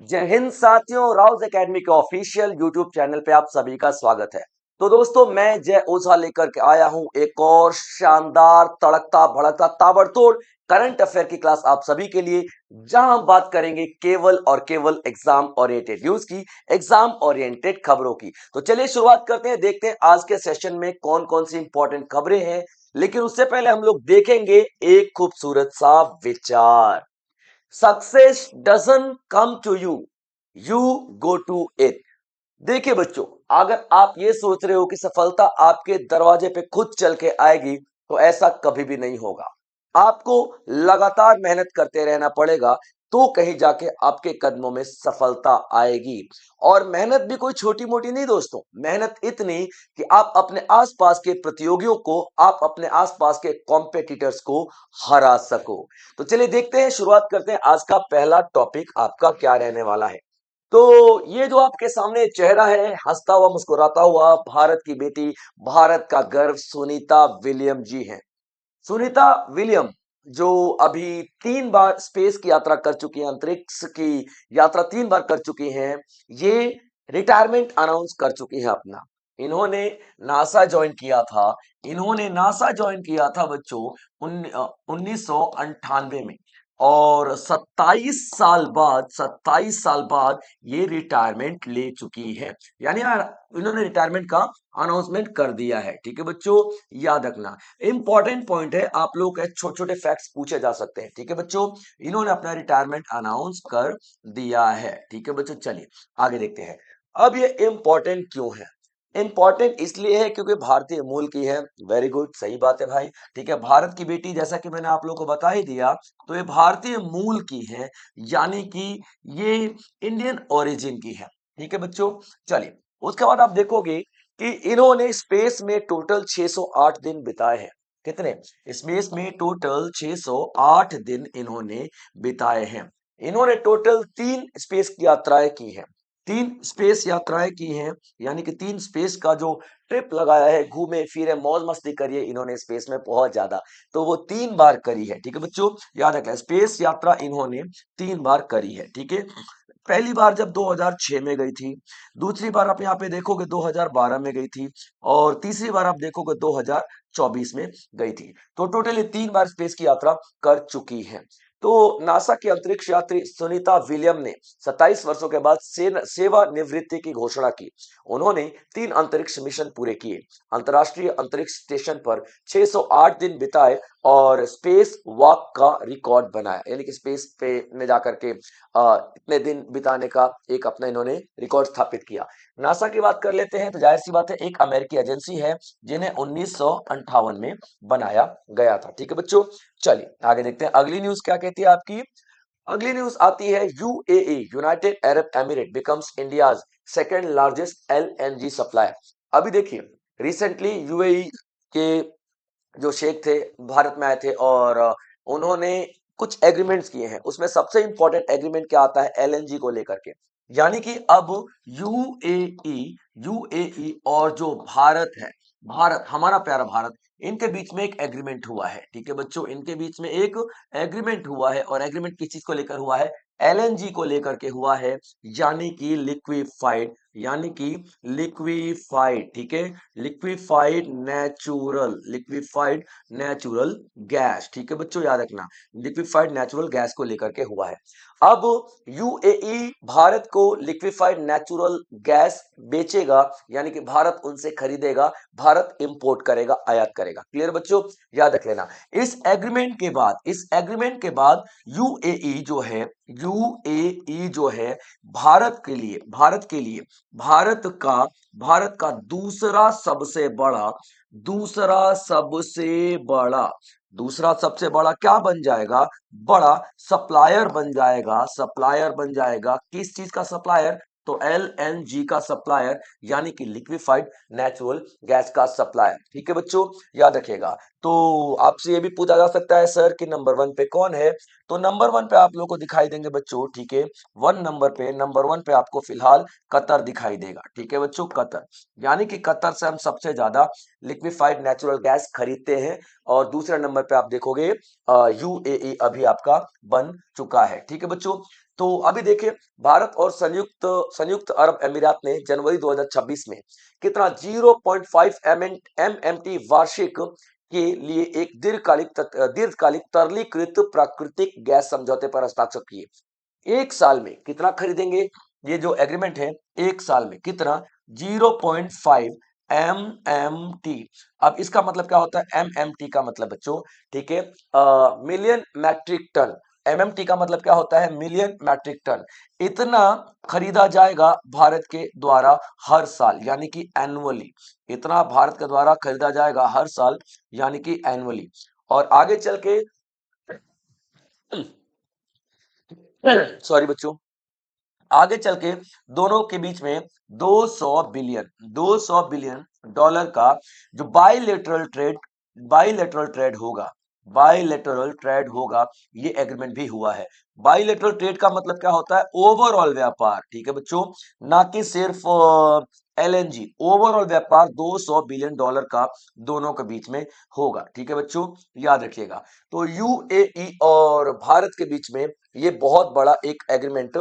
जय हिंद साथियों, राउज एकेडमी के ऑफिशियल यूट्यूब चैनल पे आप सभी का स्वागत है। तो दोस्तों, मैं जय ओझा लेकर के आया हूं एक और शानदार तड़कता भड़कता ताबड़तोड़ करंट अफेयर की क्लास आप सभी के लिए, जहां हम बात करेंगे केवल और केवल एग्जाम ओरिएंटेड न्यूज की, एग्जाम ओरिएंटेड खबरों की। तो चलिए शुरुआत करते हैं, देखते हैं आज के सेशन में कौन कौन सी इंपॉर्टेंट खबरें हैं। लेकिन उससे पहले हम लोग देखेंगे एक खूबसूरत सा विचार। Success doesn't come to you, you go to it. देखिए बच्चों, अगर आप ये सोच रहे हो कि सफलता आपके दरवाजे पे खुद चल के आएगी, तो ऐसा कभी भी नहीं होगा। आपको लगातार मेहनत करते रहना पड़ेगा, तो कहीं जाके आपके कदमों में सफलता आएगी। और मेहनत भी कोई छोटी मोटी नहीं दोस्तों, मेहनत इतनी कि आप अपने आसपास के प्रतियोगियों को, आप अपने आसपास के कॉम्पिटिटर्स को हरा सको। तो चलिए देखते हैं, शुरुआत करते हैं। आज का पहला टॉपिक आपका क्या रहने वाला है। तो ये जो आपके सामने चेहरा है, हंसता हुआ मुस्कुराता हुआ भारत की बेटी, भारत का गर्व, सुनीता विलियम जी हैं। सुनीता विलियम, जो अभी 3 बार स्पेस की यात्रा कर चुकी हैं, अंतरिक्ष की यात्रा 3 बार कर चुकी हैं, ये रिटायरमेंट अनाउंस कर चुकी हैं अपना। इन्होंने नासा ज्वाइन किया था। इन्होंने नासा ज्वाइन किया था बच्चों 1998 में। और 27 साल बाद ये रिटायरमेंट ले चुकी है। यानी यार, इन्होंने रिटायरमेंट का अनाउंसमेंट कर दिया है। ठीक है बच्चों, याद रखना। इंपॉर्टेंट पॉइंट है, आप लोग के छोटे छोटे फैक्ट्स पूछे जा सकते हैं। ठीक है बच्चों, इन्होंने अपना रिटायरमेंट अनाउंस कर दिया है। ठीक है बच्चों, चलिए आगे देखते हैं। अब ये इंपॉर्टेंट क्यों है? इंपॉर्टेंट इसलिए है क्योंकि भारतीय मूल की है। वेरी गुड, सही बात है भाई। ठीक है, भारत की बेटी, जैसा कि मैंने आप लोगों को बता ही दिया, तो ये भारतीय मूल की है, यानी कि ये इंडियन ओरिजिन की है। ठीक है बच्चों, चलिए उसके बाद आप देखोगे कि इन्होंने स्पेस में टोटल 608 दिन बिताए हैं। कितने? स्पेस में टोटल 608 दिन इन्होंने बिताए हैं। इन्होंने टोटल 3 स्पेस की यात्राएं की हैं। 3 स्पेस यात्राएं की हैं, यानी कि 3 स्पेस का जो ट्रिप लगाया है, घूमे फिरे मौज मस्ती करिए इन्होंने स्पेस में बहुत ज्यादा, तो वो 3 बार करी है। ठीक है बच्चों, याद रखना, स्पेस यात्रा इन्होंने 3 बार करी है। ठीक है, पहली बार जब 2006 में गई थी, दूसरी बार आप यहाँ पे देखोगे 2012 में गई थी, और तीसरी बार आप देखोगे 2024 में गई थी। तो टोटल ये 3 बार स्पेस की यात्रा कर चुकी है। तो नासा की अंतरिक्ष यात्री सुनीता विलियम ने 27 वर्षों के बाद सेवानिवृत्ति की घोषणा की। उन्होंने 3 अंतरिक्ष मिशन पूरे किए, अंतरराष्ट्रीय अंतरिक्ष स्टेशन पर 608 दिन बिताए और स्पेस वॉक का रिकॉर्ड बनाया। यानी कि स्पेस पे में जाकर के इतने दिन बिताने का एक अपना इन्होंने रिकॉर्ड स्थापित किया। नासा की बात कर लेते हैं, तो जाहिर सी बात है, एक अमेरिकी एजेंसी है जिन्हें 1958 में बनाया गया था। ठीक है बच्चों, चलिए आगे देखते हैं अगली न्यूज क्या कहती है आपकी। अगली न्यूज आती है, UAE, United Arab emirate becomes India's second largest LNG supplier. अभी देखिए, रिसेंटली यूएई के जो शेख थे, भारत में आए थे, और उन्होंने कुछ एग्रीमेंट्स किए हैं। उसमें सबसे इंपॉर्टेंट एग्रीमेंट क्या आता है? एलएनजी को लेकर के। यानी कि अब यूएई यूएई और जो भारत है, भारत, हमारा प्यारा भारत, इनके बीच में एक एग्रीमेंट हुआ है। ठीक है बच्चों, इनके बीच में एक एग्रीमेंट हुआ है, और एग्रीमेंट किस चीज को लेकर हुआ है? एलएनजी को लेकर के हुआ है, यानी कि लिक्विफाइड, यानी कि लिक्विफाइड, ठीक है, लिक्विफाइड नेचुरल गैस। ठीक है बच्चों, याद रखना, लिक्विफाइड नेचुरल गैस को लेकर के हुआ है। अब यूएई भारत को लिक्विफाइड नेचुरल गैस बेचेगा, यानी कि भारत उनसे खरीदेगा, भारत इंपोर्ट करेगा, आयात करेगा। क्लियर बच्चों, याद रख लेना। इस एग्रीमेंट के बाद यूएई जो है, यूएई जो है, भारत का दूसरा सबसे बड़ा क्या बन जाएगा? बड़ा सप्लायर बन जाएगा। किस चीज का सप्लायर? तो एलएनजी का सप्लायर, यानी कि लिक्विफाइड नेचुरल गैस का सप्लायर। ठीक है बच्चों, याद रखिएगा। तो आपसे ये भी पूछा जा सकता है सर कि नंबर 1 पे कौन है, तो नंबर 1 पे आप लोग को दिखाई देंगे बच्चों, ठीक है, नंबर 1 पे आपको फिलहाल कतर दिखाई देगा, ठीक है बच्चों, कतर, यानी कि कतर से हम सबसे ज्यादा लिक्विफाइड नेचुरल गैस खरीदते हैं। और दूसरे नंबर पे आप देखोगे यूएई अभी आपका बन चुका है, ठीक है बच्चों। तो अभी देखिए, भारत और संयुक्त संयुक्त अरब अमीरात ने जनवरी 2026 में कितना 0.5 एमएमटी वार्षिक के लिए एक दीर्घकालिक तरलीकृत प्राकृतिक गैस समझौते पर हस्ताक्षर किए। एक साल में कितना खरीदेंगे, ये जो एग्रीमेंट है, एक साल में कितना 0.5 एमएमटी। अब इसका मतलब क्या होता है, एमएमटी का मतलब बच्चों, ठीक है, मिलियन मैट्रिक टन। एमएमटी का मतलब क्या होता है, मिलियन मैट्रिक टन। इतना खरीदा जाएगा भारत के द्वारा हर साल, यानी कि एनुअली। इतना भारत के द्वारा खरीदा जाएगा हर साल, यानी कि एनुअली। और आगे चल के सॉरी बच्चों, आगे चल के दोनों के बीच में 200 बिलियन डॉलर का जो बाइलेटरल ट्रेड होगा, बाइलेटरल ट्रेड होगा, ये एग्रीमेंट भी हुआ है। बाइलेटरल ट्रेड का मतलब क्या होता है, ओवरऑल व्यापार, ठीक है बच्चों, ना कि सिर्फ एलएनजी। ओवरऑल व्यापार 200 बिलियन डॉलर का दोनों के बीच में होगा, ठीक है बच्चों, याद रखिएगा। तो यूएई और भारत के बीच में ये बहुत बड़ा एक एग्रीमेंट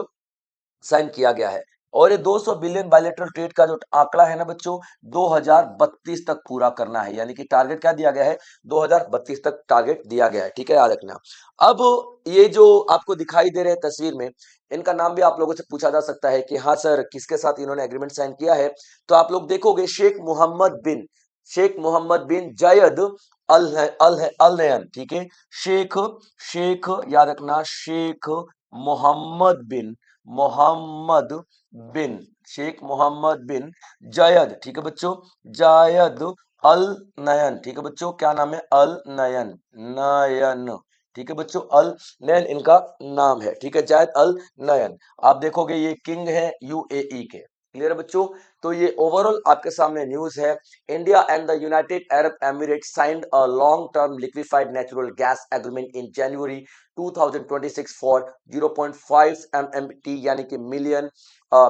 साइन किया गया है। और ये 200 बिलियन बायलेटरल ट्रेड का जो आंकड़ा है ना बच्चों, 2032 तक पूरा करना है, यानी कि टारगेट क्या दिया गया है, 2032 तक टारगेट दिया गया है, ठीक है, याद रखना। अब ये जो आपको दिखाई दे रहे हैं तस्वीर में, इनका नाम भी आप लोगों से पूछा जा सकता है कि हाँ सर, किसके साथ इन्होंने एग्रीमेंट साइन किया है। तो आप लोग देखोगे, शेख मोहम्मद बिन जायद अल नयन, ठीक है, शेख शेख याद रखना, शेख मोहम्मद बिन मोहम्मद बिन शेख मोहम्मद बिन जायद, ठीक है बच्चों, जायद अल नयन, ठीक है बच्चों, क्या नाम है, अल नयन, नयन, ठीक है बच्चों, अल नयन इनका नाम है, ठीक है, जायद अल नयन। आप देखोगे ये किंग है यूएई के, क्लियर है बच्चों। तो ये ओवरऑल आपके सामने न्यूज है। India and the United Arab Emirates signed a long term liquefied natural gas agreement in January 2026 for 0.5 MMT, यानी कि million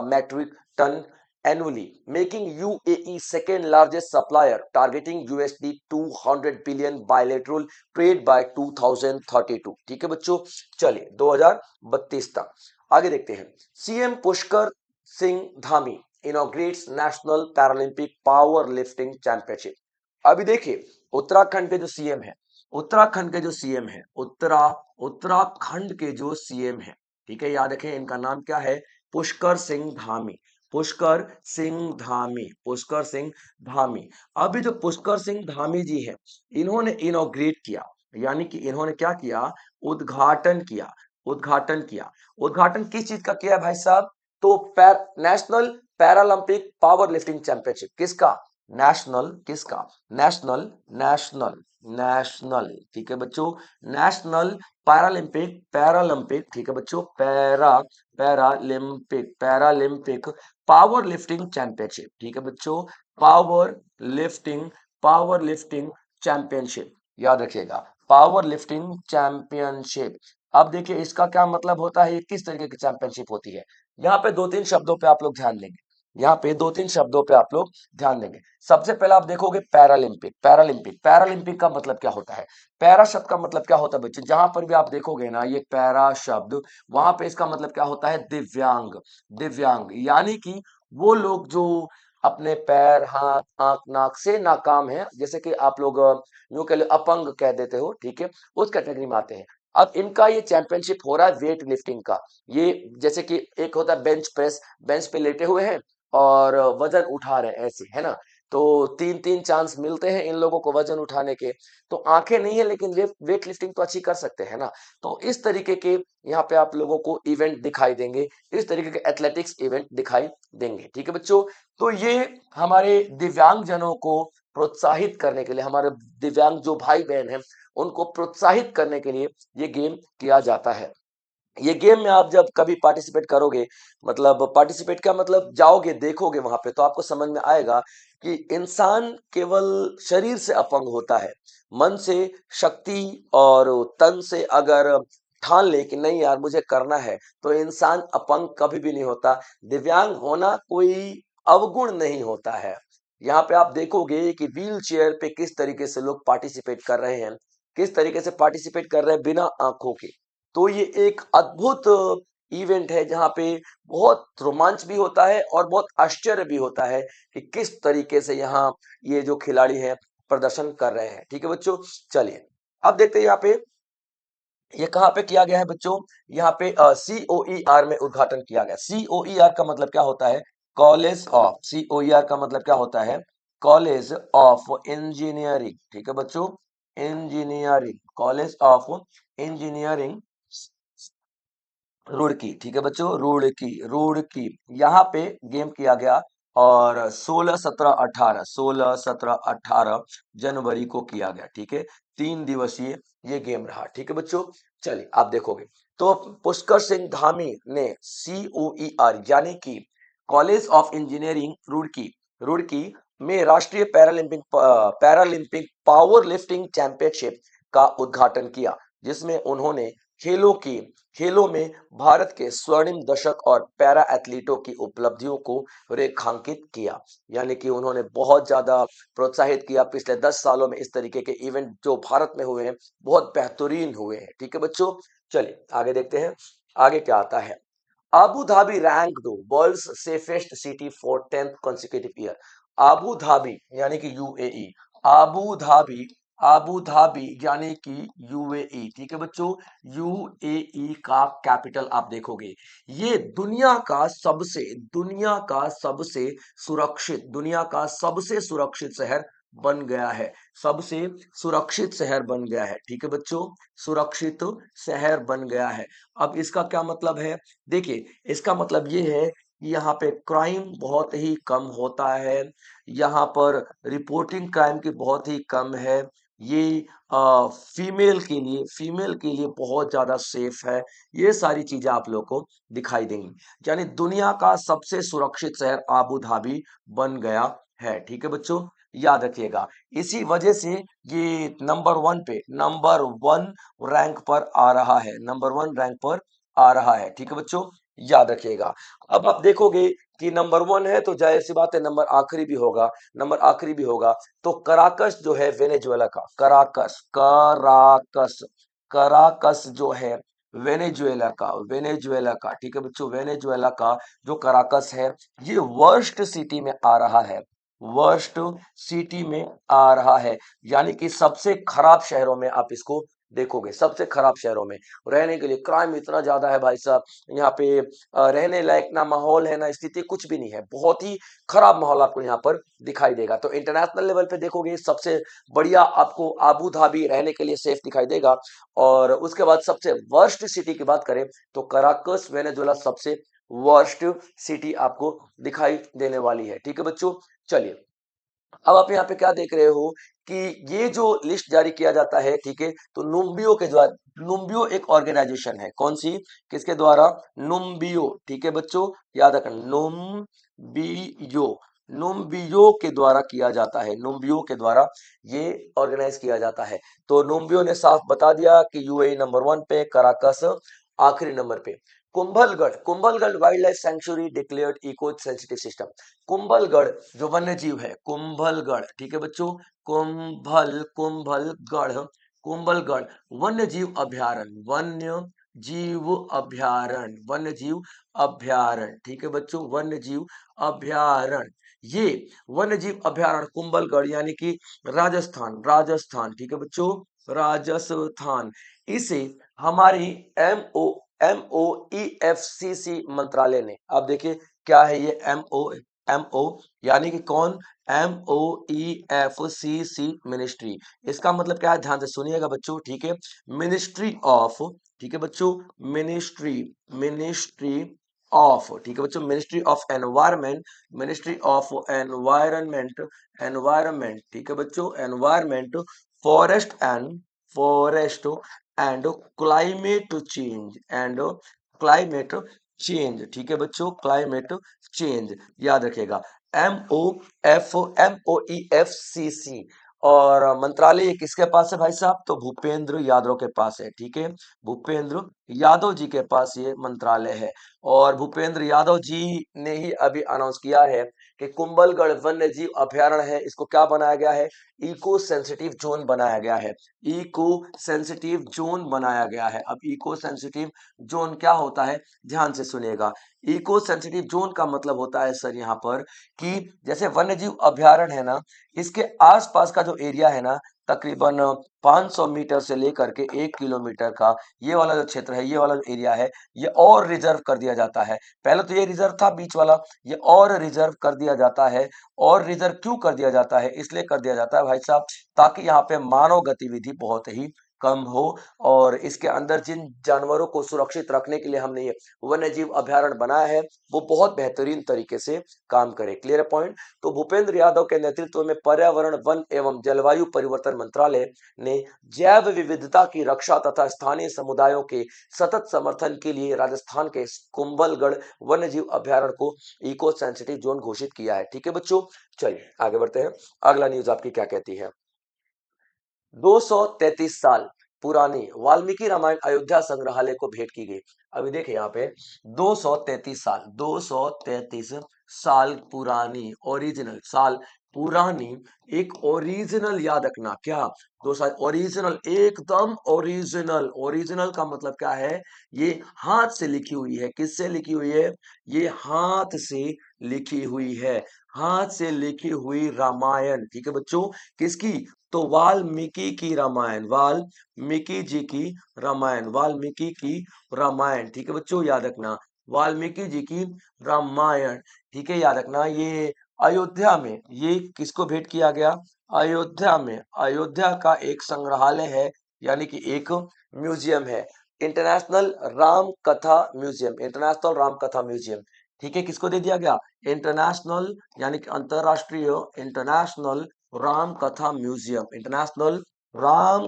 metric tonne annually, making UAE second largest supplier, targeting USD 200 billion bilateral trade by 2032। ठीक है बच्चों, चलिए 2032 तक आगे देखते हैं। CM Pushkar Singh Dhami inaugurates national Paralympic power lifting championship. अभी देखिए, उत्तराखंड के जो सीएम है, उत्तराखंड के जो सीएम है उत्तराखंड के जो सीएम है, ठीक है, याद रखें इनका नाम क्या है, पुष्कर सिंह धामी, पुष्कर सिंह धामी। अभी जो पुष्कर सिंह धामी जी है, इन्होंने इनॉग्रेट किया, यानी कि इन्होंने क्या किया, उद्घाटन किया, उद्घाटन किया। उद्घाटन किस चीज का किया भाई साहब, तो national Paralympic power lifting championship, किसका, नेशनल, किसका, नेशनल नेशनल नेशनल, ठीक है बच्चों, नेशनल पैरालंपिक, ठीक है बच्चों, पैरालिम्पिक पावर लिफ्टिंग चैंपियनशिप, ठीक है बच्चों, power lifting power lifting championship, याद रखिएगा, पावर लिफ्टिंग चैंपियनशिप। अब देखिए इसका क्या मतलब होता है, ये किस तरीके की चैंपियनशिप होती है। यहाँ पे दो तीन शब्दों पे आप लोग ध्यान देंगे, यहाँ पे दो तीन शब्दों पे आप लोग ध्यान देंगे। सबसे पहले आप देखोगे पैरालिम्पिक का मतलब क्या होता है। पैरा शब्द का मतलब क्या होता है बच्चे, जहां पर भी आप देखोगे ना ये पैरा शब्द, वहां पे इसका मतलब क्या होता है, दिव्यांग, दिव्यांग, यानी कि वो लोग जो अपने पैर, हाथ, आंख, नाक से नाकाम है, जैसे कि आप लोग यूं कह लो अपंग कह देते हो, ठीक है, उस कैटेगरी में आते हैं। अब इनका ये चैंपियनशिप हो रहा है वेट लिफ्टिंग का। ये जैसे कि एक होता है बेंच प्रेस, बेंच पे लेटे हुए हैं और वजन उठा रहे हैं, ऐसे है ना। तो तीन तीन चांस मिलते हैं इन लोगों को वजन उठाने के। तो आंखें नहीं है लेकिन वेट लिफ्टिंग तो अच्छी कर सकते हैं ना। तो इस तरीके के यहाँ पे आप लोगों को इवेंट दिखाई देंगे, इस तरीके के एथलेटिक्स इवेंट दिखाई देंगे, ठीक है बच्चों। तो ये हमारे दिव्यांग जनों को प्रोत्साहित करने के लिए, हमारे दिव्यांग जो भाई बहन हैं उनको प्रोत्साहित करने के लिए ये गेम किया जाता है। ये गेम में आप जब कभी पार्टिसिपेट करोगे, मतलब पार्टिसिपेट का मतलब जाओगे देखोगे वहां पे, तो आपको समझ में आएगा कि इंसान केवल शरीर से अपंग होता है, मन से, शक्ति और तन से अगर ठान ले कि नहीं यार मुझे करना है, तो इंसान अपंग कभी भी नहीं होता। दिव्यांग होना कोई अवगुण नहीं होता है। यहाँ पे आप देखोगे कि व्हील चेयर पे किस तरीके से लोग पार्टिसिपेट कर रहे हैं, किस तरीके से पार्टिसिपेट कर रहे हैं बिना आंखों के। तो ये एक अद्भुत इवेंट है जहाँ पे बहुत रोमांच भी होता है और बहुत आश्चर्य भी होता है कि किस तरीके से यहाँ ये जो खिलाड़ी हैं प्रदर्शन कर रहे हैं। ठीक है बच्चों, चलिए अब देखते हैं यहाँ पे ये कहाँ पे किया गया है बच्चों। यहाँ पे COER में उद्घाटन किया गया। COER का मतलब क्या होता है? कॉलेज ऑफ, COER का मतलब क्या होता है? College of engineering. ठीक है बच्चों, engineering, college of engineering Roorkee. ठीक है बच्चों, रुड़की, रुड़की, यहाँ पे गेम किया गया और 16, 17, 18 जनवरी को किया गया। ठीक है, 3 दिवसीय ये गेम रहा। ठीक है बच्चों, चलिए आप देखोगे तो पुष्कर सिंह धामी ने COER यानी कि college of engineering Roorkee, Roorkee में राष्ट्रीय पैरालंपिक पावर लिफ्टिंग चैंपियनशिप का उद्घाटन किया, जिसमें उन्होंने खेलों की खेलों में भारत के स्वर्णिम दशक और पैरा एथलीटों की उपलब्धियों को रेखांकित किया। यानी कि उन्होंने बहुत ज्यादा प्रोत्साहित किया। पिछले 10 सालों में इस तरीके के इवेंट जो भारत में हुए हैं बहुत बेहतरीन हुए हैं। ठीक है बच्चों, चलिए आगे देखते हैं आगे क्या आता है। Abu Dhabi ranked world's safest city for 10th consecutive year. Abu Dhabi यानी कि UAE, Abu Dhabi, Abu Dhabi यानी कि यूएई। ठीक है बच्चों, यूएई का कैपिटल आप देखोगे, ये दुनिया का सबसे सुरक्षित शहर बन गया है। सबसे सुरक्षित शहर बन गया है। ठीक है बच्चों, सुरक्षित शहर बन गया है। अब इसका क्या मतलब है? देखिए, इसका मतलब ये है कि यहाँ पे क्राइम बहुत ही कम होता है, यहाँ पर रिपोर्टिंग क्राइम की बहुत ही कम है। ये फीमेल के लिए बहुत ज्यादा सेफ है। ये सारी चीजें आप लोग को दिखाई देंगी। यानी दुनिया का सबसे सुरक्षित शहर आबू धाबी बन गया है। ठीक है बच्चों, याद रखिएगा। इसी वजह से ये नंबर 1 रैंक पर आ रहा है, नंबर 1 रैंक पर आ रहा है। ठीक है बच्चों, याद रखिएगा। अब आप देखोगे कि नंबर 1 है तो जाहिर सी बात है नंबर आखिरी भी होगा, नंबर आखिरी भी होगा। तो कराकस जो है वेनेजुएला का, कराकस, कराकस, कराकस जो है वेनेजुएला का, ठीक है बच्चों, वेनेजुएला का जो कराकस है, ये वर्स्ट सिटी में आ रहा है, वर्स्ट सिटी में आ रहा है। यानी कि सबसे खराब शहरों में आप इसको देखोगे, सबसे खराब शहरों में रहने के लिए। क्राइम इतना ज्यादा है भाई साहब, यहाँ पे रहने लायक ना माहौल है ना स्थिति, कुछ भी नहीं है। बहुत ही खराब माहौल आपको यहाँ पर दिखाई देगा। तो इंटरनेशनल लेवल पे देखोगे सबसे बढ़िया आपको आबू धाबी रहने के लिए सेफ दिखाई देगा। और उसके बाद सबसे वर्स्ट सिटी की बात करें तो कराकस वेनेजुएला सबसे वर्स्ट सिटी आपको दिखाई देने वाली है। ठीक है बच्चों, चलिए अब आप यहाँ पे क्या देख रहे हो कि ये जो लिस्ट जारी किया जाता है, ठीक है, तो नुम्बियो के द्वारा, नुम्बियो एक ऑर्गेनाइजेशन है, कौन सी, किसके द्वारा? नुम्बियो। ठीक है बच्चों, याद रखना, नुम्बियो, नुम्बियो के द्वारा किया जाता है, नुम्बियो के द्वारा ये ऑर्गेनाइज किया जाता है। तो नुम्बियो ने साफ बता दिया कि यूएई नंबर 1 पे, कराकस आखिरी नंबर पे। Kumbhalgarh, Kumbhalgarh wildlife sanctuary declared eco sensitive system. Kumbhalgarh जो वन्य जीव है, कुंभलगढ़, ठीक है बच्चों, कुंभलगढ़, कुंभलगढ़ वन्य जीव अभ्यारण्य, वन्य जीव अभ्यारण्य, ठीक है बच्चों, वन्य जीव अभ्यारण्य। ये वन्य जीव अभ्यारण्य कुंभलगढ़ यानी कि राजस्थान, राजस्थान, ठीक है बच्चों, राजस्थान। इसे हमारी MOEFCC मंत्रालय ने, अब देखिए क्या है ये MO यानी कि कौन, MOEFCC मिनिस्ट्री। इसका मतलब क्या है, ध्यान से सुनिएगा बच्चों, ठीक है, मिनिस्ट्री ऑफ, ठीक है बच्चों, मिनिस्ट्री, मिनिस्ट्री ऑफ, ठीक है बच्चों, ministry of environment, ministry of environment, environment, ठीक है बच्चों, environment, forest and forest and climate change, and climate change, ठीक है बच्चों, क्लाइमेट चेंज याद रखिएगा। MOFCC। और मंत्रालय ये किसके पास है भाई साहब, तो भूपेंद्र यादव के पास है, ठीक है, भूपेंद्र यादव जी के पास ये मंत्रालय है। और भूपेंद्र यादव जी ने ही अभी अनाउंस किया है कि कुंभलगढ़ वन्य जीव अभयारण्य है, इसको क्या बनाया गया है, इको सेंसिटिव जोन बनाया गया है, इको सेंसिटिव जोन बनाया गया है। अब इको सेंसिटिव जोन क्या होता है, ध्यान से सुनिएगा। इको सेंसिटिव जोन का मतलब होता है सर यहाँ पर कि जैसे वन्यजीव अभयारण्य है ना, इसके आसपास का जो एरिया है ना, तकरीबन 500 मीटर से लेकर के 1 किलोमीटर का ये वाला जो क्षेत्र है, ये वाला जो एरिया है, ये और रिजर्व कर दिया जाता है। पहले तो ये रिजर्व था बीच वाला, ये और रिजर्व कर दिया जाता है। और रिजर्व क्यों कर दिया जाता है, इसलिए कर दिया जाता है भाई साहब, ताकि यहाँ पे मानव गतिविधि बहुत ही कम हो। और इसके अंदर जिन जानवरों को सुरक्षित रखने के लिए हमने ये वन्य जीव अभयारण्य बनाया है, वो बहुत बेहतरीन तरीके से काम करे। Clear point. तो भूपेंद्र यादव के नेतृत्व में पर्यावरण, वन एवं जलवायु परिवर्तन मंत्रालय ने जैव विविधता की रक्षा तथा स्थानीय समुदायों के सतत समर्थन के लिए राजस्थान के कुंभलगढ़ वन्य जीव अभयारण्य को इको सेंसिटिव जोन घोषित किया है। ठीक है बच्चों, चलिए आगे बढ़ते हैं। अगला न्यूज आपकी क्या कहती है। 233 साल पुरानी वाल्मीकि रामायण अयोध्या संग्रहालय को भेंट की गई। अभी देखिए यहाँ पे 233 साल, 233 साल पुरानी, ओरिजिनल साल पुरानी, एक ओरिजिनल याद रखना क्या, 2 साल ओरिजिनल, एकदम ओरिजिनल। ओरिजिनल का मतलब क्या है, ये हाथ से लिखी हुई है। किससे लिखी हुई है, ये हाथ से लिखी हुई है, हाथ से लिखी हुई रामायण। ठीक है बच्चों, किसकी, तो वाल्मीकि की रामायण, वाल्मीकि जी की रामायण, वाल्मीकि की रामायण। ठीक है बच्चों, याद रखना, वाल्मीकि जी की रामायण। ठीक है, याद रखना। ये अयोध्या में, ये किसको भेंट किया गया, अयोध्या में, अयोध्या का एक संग्रहालय है, यानी कि एक म्यूजियम है, इंटरनेशनल राम कथा म्यूजियम, इंटरनेशनल राम कथा म्यूजियम। ठीक है, किसको दे दिया गया, इंटरनेशनल, यानी कि अंतरराष्ट्रीय, इंटरनेशनल राम कथा म्यूजियम, इंटरनेशनल राम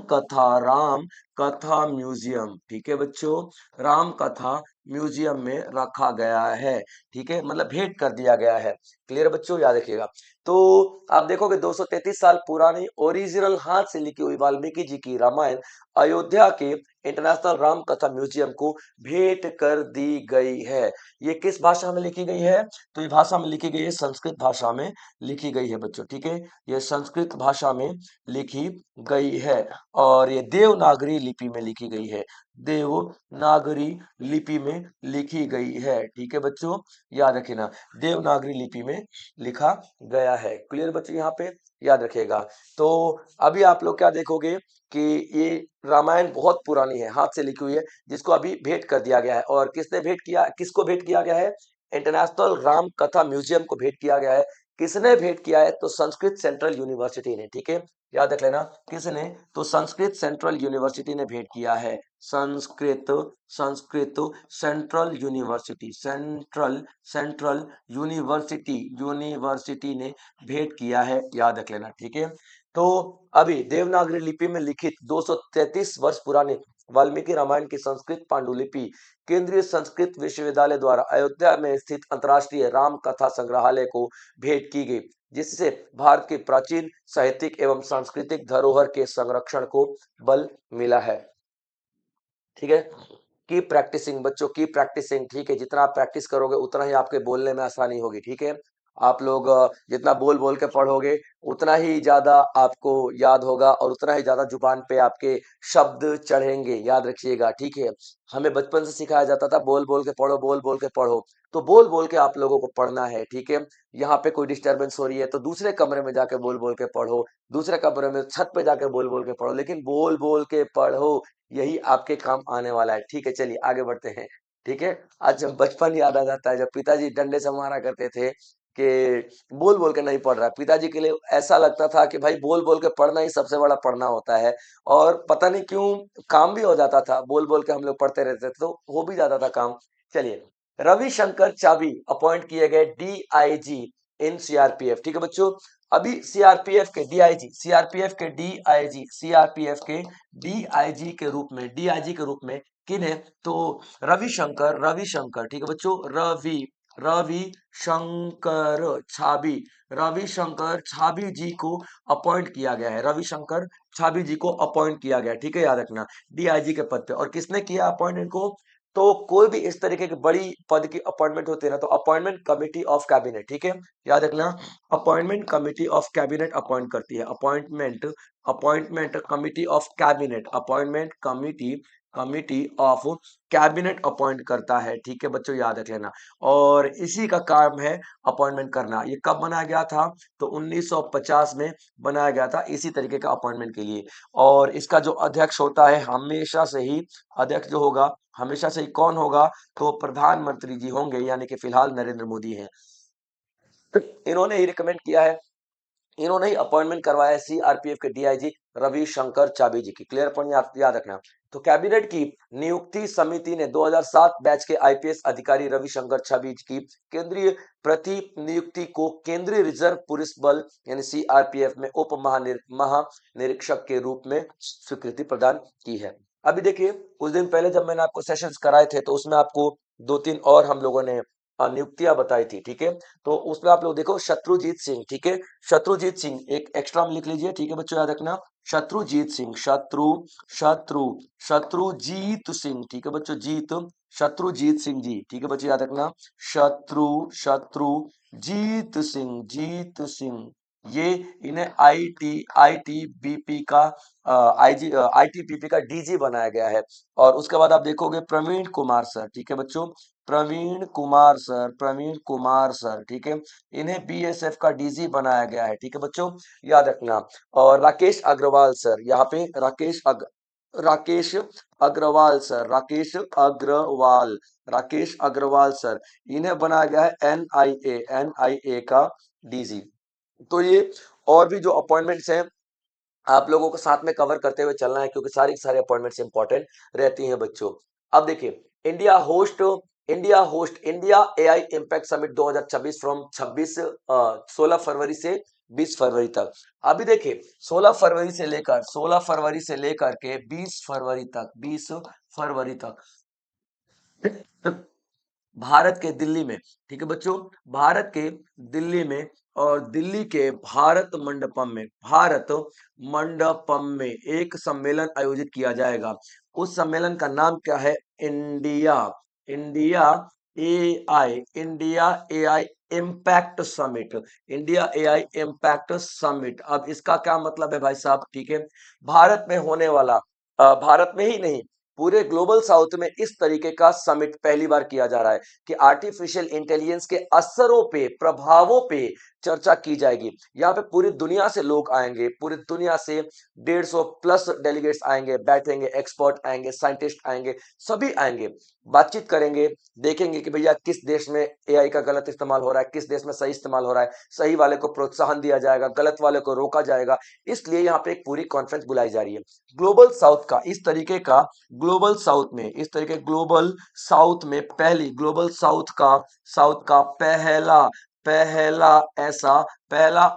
कथा म्यूजियम। ठीक है बच्चों, राम कथा म्यूजियम में रखा गया है। ठीक है, मतलब भेंट कर दिया गया है। क्लियर बच्चों, याद रखिएगा। तो आप देखोगे 233 साल पुरानी ओरिजिनल हाथ से लिखी हुई वाल्मीकि जी की रामायण अयोध्या के इंटरनेशनल राम कथा म्यूजियम को भेंट कर दी गई है। ये किस भाषा में लिखी गई है, तो ये भाषा में लिखी गई है, संस्कृत भाषा में लिखी गई है बच्चों। ठीक है, ये संस्कृत भाषा में लिखी गई है, और ये देवनागरी लिपि में लिखी गई है, देवनागरी लिपि में लिखी गई है। ठीक है बच्चों, याद रखना, देवनागरी लिपि में लिखा गया है। क्लियर बच्चों, यहाँ पे याद रखिएगा। तो अभी आप लोग क्या देखोगे कि ये रामायण बहुत पुरानी है, हाथ से लिखी हुई है, जिसको अभी भेंट कर दिया गया है। और किसने भेंट किया, किसको भेंट किया गया है, इंटरनेशनल राम कथा म्यूजियम को भेंट किया गया है। किसने भेंट किया है, तो संस्कृत सेंट्रल यूनिवर्सिटी ने। ठीक है, याद रख लेना, किसने, तो संस्कृत सेंट्रल यूनिवर्सिटी ने भेंट किया है, Sanskrit, Sanskrit central university, central, central university, university ने भेंट किया है, याद रख लेना। ठीक है, तो अभी देवनागरी लिपि में लिखित 233 वर्ष पुराने वाल्मीकि रामायण की संस्कृत पांडुलिपि केंद्रीय संस्कृत विश्वविद्यालय द्वारा अयोध्या में स्थित अंतर्राष्ट्रीय राम कथा संग्रहालय को भेंट की गई, जिससे भारत की प्राचीन साहित्यिक एवं सांस्कृतिक धरोहर के संरक्षण को बल मिला है। ठीक है, की प्रैक्टिसिंग बच्चों, की प्रैक्टिसिंग। ठीक है, जितना आप प्रैक्टिस करोगे उतना ही आपके बोलने में आसानी होगी। ठीक है, आप लोग जितना बोल बोल के पढ़ोगे उतना ही ज्यादा आपको याद होगा, और उतना ही ज्यादा जुबान पे आपके शब्द चढ़ेंगे, याद रखिएगा। ठीक है, हमें बचपन से सिखाया जाता था बोल बोल के पढ़ो, बोल बोल के पढ़ो, तो बोल बोल के आप लोगों को पढ़ना है। ठीक है, यहाँ पे कोई डिस्टरबेंस हो रही है तो दूसरे कमरे में जाके बोल बोल के पढ़ो, दूसरे कमरे में छत पे जाके बोल बोल के पढ़ो, लेकिन बोल बोल के पढ़ो, यही आपके काम आने वाला है। ठीक है, चलिए आगे बढ़ते हैं। ठीक है, आज जब बचपन याद आ जाता है, जब पिताजी डंडे से मारा करते थे कि बोल बोल के नहीं पढ़ रहा है, पिताजी के लिए ऐसा लगता था कि भाई बोल बोल के पढ़ना ही सबसे बड़ा पढ़ना होता है। और पता नहीं क्यों काम भी हो जाता था, बोल बोल के हम लोग पढ़ते रहते थे तो हो भी जाता था काम। चलिए, रविशंकर चावी अपॉइंट किए गए DIG इन CRPF। ठीक है बच्चों, अभी सीआरपीएफ के डीआईजी, सीआरपीएफ के डीआईजी, सीआरपीएफ के डीआईजी के रूप में, डीआईजी के रूप में किन है? तो रविशंकर, रविशंकर, ठीक है बच्चों, रविशंकर छाबी, रविशंकर छाबी जी को अपॉइंट किया गया है, रविशंकर छाबी जी को अपॉइंट किया गया है, ठीक है, याद रखना, डीआईजी के पद पे। और किसने किया अपॉइंट इनको? तो कोई भी इस तरीके की बड़ी पद की अपॉइंटमेंट होती है ना, तो अपॉइंटमेंट कमिटी ऑफ कैबिनेट, ठीक है, याद रखना, appointment committee of cabinet appoint करती है, appointment, appointment committee of cabinet, appointment committee, committee of cabinet appoint करता है, ठीक है बच्चों, याद रख लेना। और इसी का काम है अपॉइंटमेंट करना। ये कब बनाया गया था? तो 1950 में बनाया गया था, इसी तरीके का अपॉइंटमेंट के लिए। और इसका जो अध्यक्ष होता है हमेशा से ही, अध्यक्ष जो होगा हमेशा से ही कौन होगा? तो प्रधानमंत्री जी होंगे, यानी कि फिलहाल नरेंद्र मोदी हैं। इन्होंने ही रिकमेंड किया है, इन्होंने ही अपॉइंटमेंट करवाया है सीआरपीएफ के डीआईजी रविशंकर चाबी जी की। क्लियर पॉइंट याद रखना। तो कैबिनेट की नियुक्ति समिति ने 2007 बैच के आईपीएस अधिकारी रविशंकर छाबी की केंद्रीय प्रति नियुक्ति को केंद्रीय रिजर्व पुलिस बल यानी सीआरपीएफ में उप महानिरीक्षक के रूप में स्वीकृति प्रदान की है। अभी देखिए, कुछ दिन पहले जब मैंने आपको सेशंस कराए थे तो उसमें आपको दो तीन और हम लोगों ने नियुक्तियां बताई थी, ठीक है। तो उसमें आप लोग देखो, शत्रुजीत सिंह, ठीक है, शत्रुजीत सिंह, एक एक्स्ट्रा में लिख लीजिए, ठीक है बच्चों, याद रखना, शत्रुजीत सिंह, शत्रु शत्रुजीत सिंह, ठीक है बच्चों, शत्रुजीत सिंह जी, ठीक है बच्चों, याद रखना, शत्रुजीत सिंह, जीत सिंह, ये इन्हें आईटीबीपी का आईटीबीपी का डीजी बनाया गया है। और उसके बाद आप देखोगे प्रवीण कुमार सर, ठीक है बच्चों, प्रवीण कुमार सर, प्रवीण कुमार सर, ठीक है, इन्हें बीएसएफ का डीजी बनाया गया है, ठीक है बच्चों, याद रखना। और राकेश अग्रवाल सर, यहाँ पे राकेश अग्रवाल सर, राकेश अग्रवाल सर, इन्हें बनाया गया है एनआईए का डीजी। तो ये और भी जो अपॉइंटमेंट्स हैं आप लोगों को साथ में कवर करते हुए चलना है, क्योंकि सारी सारी अपॉइंटमेंट्स इंपॉर्टेंट रहती हैं बच्चों। अब देखिए, India AI impact summit 2026 from 16 फरवरी से 20 फरवरी तक। अभी देखिए, 16 फरवरी से लेकर के 20 फरवरी तक, 20 फरवरी तक भारत के दिल्ली में, ठीक है बच्चों, भारत के दिल्ली में और दिल्ली के भारत मंडपम में एक सम्मेलन आयोजित किया जाएगा। उस सम्मेलन का नाम क्या है? India India India AI impact summit, India AI impact summit. अब इसका क्या मतलब है भाई साहब? ठीक है, भारत में होने वाला, भारत में ही नहीं, पूरे ग्लोबल साउथ में इस तरीके का समिट पहली बार किया जा रहा है कि आर्टिफिशियल इंटेलिजेंस के असरों पे, प्रभावों पे चर्चा की जाएगी। यहाँ पे पूरी दुनिया से लोग आएंगे, पूरी दुनिया से 150 प्लस डेलीगेट्स आएंगे, बैठेंगे, एक्सपर्ट आएंगे, साइंटिस्ट आएंगे, सभी आएंगे, बातचीत करेंगे, देखेंगे कि भैया किस देश में एआई का गलत इस्तेमाल हो रहा है, किस देश में सही इस्तेमाल हो रहा है, सही वाले को प्रोत्साहन दिया जाएगा, गलत वाले को रोका जाएगा। इसलिए यहाँ पे एक पूरी कॉन्फ्रेंस बुलाई जा रही है। ग्लोबल साउथ का इस तरीके का, ग्लोबल साउथ में पहली, साउथ का पहला पहला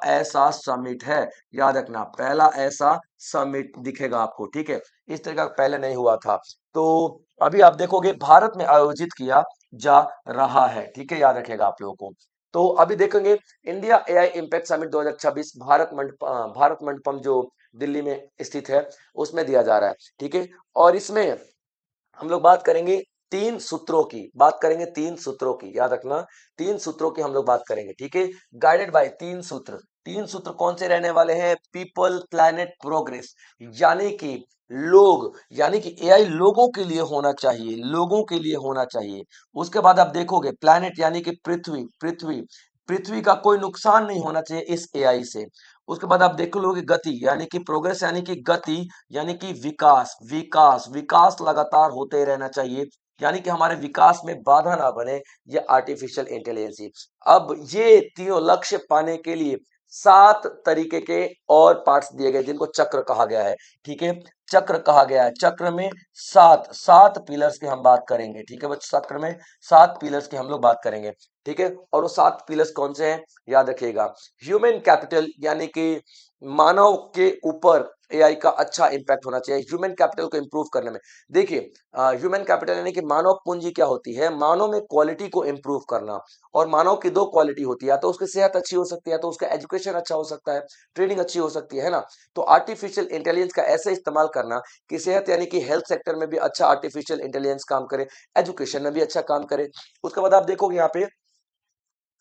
ऐसा समिट है, याद रखना, पहला ऐसा समिट दिखेगा आपको, ठीक है, इस तरह का पहले नहीं हुआ था। तो अभी आप देखोगे भारत में आयोजित किया जा रहा है, ठीक है, याद रखेगा आप लोगों को। तो अभी देखेंगे India AI impact summit 2026 Bharat Mandapam जो दिल्ली में स्थित है उसमें दिया जा रहा है, ठीक है। और इसमें हम लोग बात करेंगे तीन सूत्रों की, याद रखना, तीन सूत्रों की हम लोग बात करेंगे, ठीक है, गाइडेड बाय तीन सूत्र कौन से रहने वाले हैं? पीपल, प्लैनेट, प्रोग्रेस, यानी कि यानी कि एआई लोगों के लिए होना चाहिए, उसके बाद आप देखोगे प्लैनेट यानी कि पृथ्वी का कोई नुकसान नहीं होना चाहिए इस एआई से। उसके बाद आप देख लोगे गति यानी कि प्रोग्रेस, यानी कि गति, यानी कि विकास लगातार होते रहना चाहिए, यानी कि हमारे विकास में बाधा ना बने ये आर्टिफिशियल इंटेलिजेंस। अब ये तीनों लक्ष्य पाने के लिए 7 तरीके के और पार्ट्स दिए गए जिनको चक्र कहा गया है, ठीक है, चक्र कहा गया है। चक्र में सात सात पिलर्स की हम बात करेंगे, ठीक है बच्चों, चक्र में सात पिलर्स की हम लोग बात करेंगे, ठीक है। और वो सात पिलर्स कौन से हैं, याद रखिएगा। ह्यूमन कैपिटल यानी कि मानव के ऊपर एआई का अच्छा इंपैक्ट होना चाहिए, ह्यूमन कैपिटल को इंप्रूव करने में। देखिए, ह्यूमन कैपिटल यानी कि मानव पूंजी क्या होती है, मानव में क्वालिटी को इंप्रूव करना। और मानव की दो क्वालिटी होती है, या तो उसकी सेहत अच्छी हो सकती है, तो उसका एजुकेशन अच्छा हो सकता है, ट्रेनिंग अच्छी हो सकती है ना। तो आर्टिफिशियल इंटेलिजेंस का ऐसे इस्तेमाल करना कि सेहत यानी कि हेल्थ सेक्टर में भी अच्छा आर्टिफिशियल इंटेलिजेंस काम करे, एजुकेशन में भी अच्छा काम करे। उसके बाद आप देखोगे यहाँ पे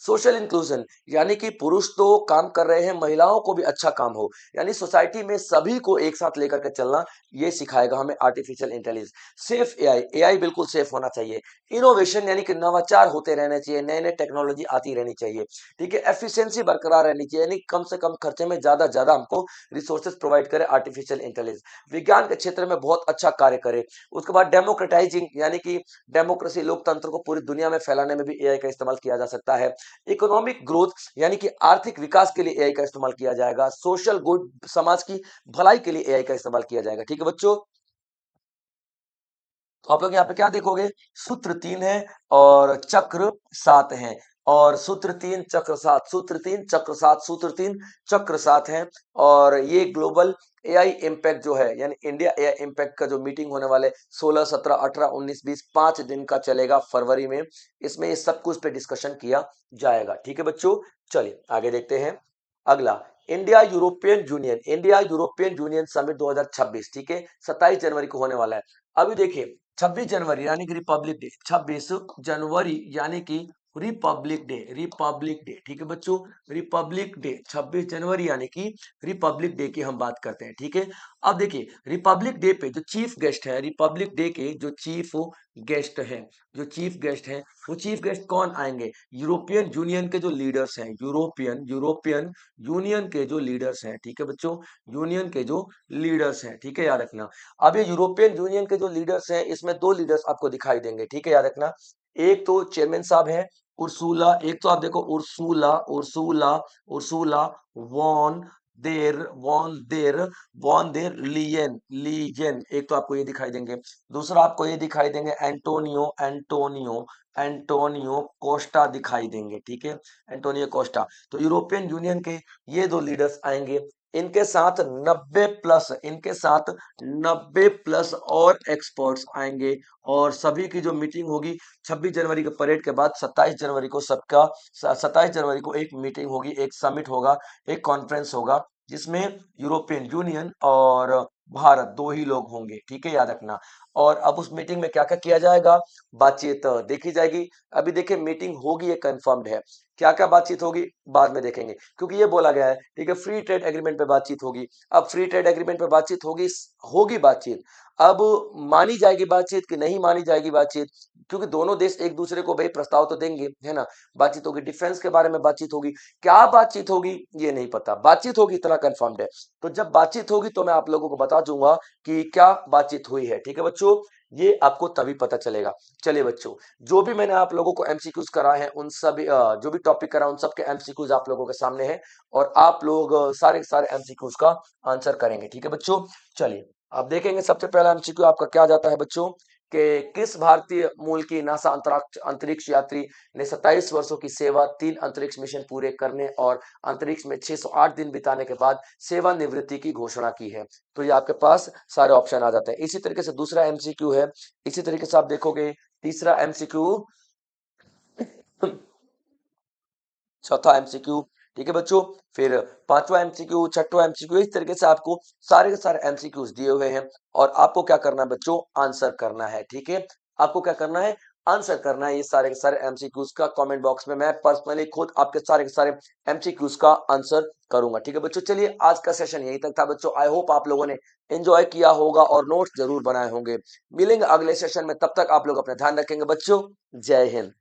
सोशल इंक्लूजन, यानी कि पुरुष तो काम कर रहे हैं, महिलाओं को भी अच्छा काम हो, यानी सोसाइटी में सभी को एक साथ लेकर के चलना, ये सिखाएगा हमें artificial intelligence. Safe AI, AI बिल्कुल सेफ होना चाहिए। इनोवेशन यानी कि नवाचार होते रहने चाहिए, नए नए टेक्नोलॉजी आती रहनी चाहिए, ठीक है। एफिशिएंसी बरकरार रहनी चाहिए, यानी कम से कम खर्चे में ज्यादा ज्यादा हमको रिसोर्सेज प्रोवाइड करे आर्टिफिशियल इंटेलिजेंस। विज्ञान के क्षेत्र में बहुत अच्छा कार्य करे। उसके बाद डेमोक्रेटाइजिंग, यानी कि डेमोक्रेसी, लोकतंत्र को पूरी दुनिया में फैलाने में भी एआई का इस्तेमाल किया जा सकता है। इकोनॉमिक ग्रोथ, यानी कि आर्थिक विकास के लिए एआई का इस्तेमाल किया जाएगा। सोशल गुड, समाज की भलाई के लिए एआई का इस्तेमाल किया जाएगा, ठीक है बच्चों। तो आप लोग यहाँ पे क्या देखोगे, सूत्र तीन है और चक्र सात है। और सूत्र तीन चक्र सात, सूत्र तीन चक्र सात, सूत्र तीन चक्र सात है। और ये ग्लोबल एआई इम्पैक्ट जो है, यानी इंडिया एआई इम्पैक्ट का जो मीटिंग होने वाले 16 17 18 19 20 5 दिन का चलेगा फरवरी में, इसमें ये सब कुछ पे डिस्कशन किया जाएगा, ठीक है बच्चों। चलिए आगे देखते हैं। अगला, India European union, India European union summit 2026, ठीक है, 27 जनवरी को होने वाला है। अभी देखिए, 26 जनवरी यानी कि रिपब्लिक डे, 26 जनवरी यानी कि रिपब्लिक डे, रिपब्लिक डे, ठीक है बच्चों, रिपब्लिक डे 26 जनवरी यानी कि रिपब्लिक डे की हम बात करते हैं, ठीक है। अब देखिए, रिपब्लिक डे पे जो चीफ गेस्ट है, रिपब्लिक डे के जो चीफ गेस्ट हैं, जो चीफ गेस्ट हैं, वो चीफ गेस्ट कौन आएंगे, यूरोपियन यूनियन के जो लीडर्स हैं, यूरोपियन यूरोपियन यूनियन के जो लीडर्स हैं, ठीक है बच्चों, यूनियन के जो लीडर्स हैं, ठीक है, याद रखना। अब ये यूरोपियन यूनियन के जो लीडर्स हैं, इसमें दो लीडर्स आपको दिखाई देंगे, ठीक है, याद रखना। एक तो चेयरमैन साहब हैं उर्सुला, एक तो आप देखो उर्सुला, उर्सुला, उर्सुला वॉन देर, वॉन देर लीयन, लीजन, एक तो आपको ये दिखाई देंगे। दूसरा आपको ये दिखाई देंगे एंटोनियो, एंटोनियो, एंटोनियो कोस्टा दिखाई देंगे, ठीक है, एंटोनियो कोस्टा। तो यूरोपियन यूनियन के ये दो लीडर्स आएंगे, इनके साथ 90 प्लस, इनके साथ 90 प्लस और एक्सपर्ट्स आएंगे। और सभी की जो मीटिंग होगी 26 जनवरी के परेड के बाद 27 जनवरी को सबका, 27 जनवरी को एक मीटिंग होगी, एक समिट होगा, एक कॉन्फ्रेंस होगा, जिसमें यूरोपियन यूनियन और भारत दो ही लोग होंगे, ठीक है, याद रखना। और अब उस मीटिंग में क्या क्या किया जाएगा, बातचीत देखी जाएगी। अभी देखिए मीटिंग होगी, ये कंफर्म्ड है। क्या क्या बातचीत होगी बाद में देखेंगे, क्योंकि ये बोला गया है, ठीक है, फ्री ट्रेड एग्रीमेंट पे बातचीत होगी। अब फ्री ट्रेड एग्रीमेंट पे बातचीत होगी, होगी बातचीत। अब मानी जाएगी बातचीत कि नहीं मानी जाएगी बातचीत, क्योंकि दोनों देश एक दूसरे को भाई प्रस्ताव तो देंगे, है ना। बातचीत होगी, डिफेंस के बारे में बातचीत होगी, क्या बातचीत होगी ये नहीं पता, बातचीत होगी इतना कंफर्म्ड है। तो जब बातचीत होगी तो मैं आप लोगों को बता दूंगा कि क्या बातचीत हुई है, ठीक है बच्चों, ये आपको तभी पता चलेगा। चलिए बच्चों, जो भी मैंने आप लोगों को एमसीक्यूज कराए हैं, उन सभी जो भी टॉपिक करा उन सबके एमसीक्यूज आप लोगों के सामने है, और आप लोग सारे सारे एमसीक्यूज का आंसर करेंगे, ठीक है बच्चों। चलिए अब देखेंगे, सबसे पहला एमसीक्यू आपका क्या जाता है बच्चों, कि किस भारतीय मूल की नासा अंतरिक्ष अंतरिक्ष यात्री ने 27 वर्षों की सेवा, 3 अंतरिक्ष मिशन पूरे करने और अंतरिक्ष में 608 दिन बिताने के बाद सेवानिवृत्ति की घोषणा की है। तो ये आपके पास सारे ऑप्शन आ जाते हैं। इसी तरीके से दूसरा एमसीक्यू है, इसी तरीके से आप देखोगे तीसरा एमसीक्यू, चौथा एमसीक्यू, ठीक है बच्चों, फिर पांचवा एमसीक्यू, छठवा एमसीक्यू, इस तरीके से आपको सारे के सारे एमसीक्यूज दिए हुए हैं, और आपको क्या करना है बच्चों, आंसर करना है, ठीक है। आपको क्या करना है, आंसर करना है ये सारे के सारे एमसीक्यूज का। कमेंट बॉक्स में मैं पर्सनली खुद आपके सारे के सारे एमसीक्यूज का आंसर करूंगा, ठीक है बच्चों। चलिए आज का सेशन यहीं तक था बच्चों, आई होप आप लोगों ने एंजॉय किया होगा और नोट्स जरूर बनाए होंगे। मिलेंगे अगले सेशन में, तब तक आप लोग अपना ध्यान रखेंगे बच्चों। जय हिंद।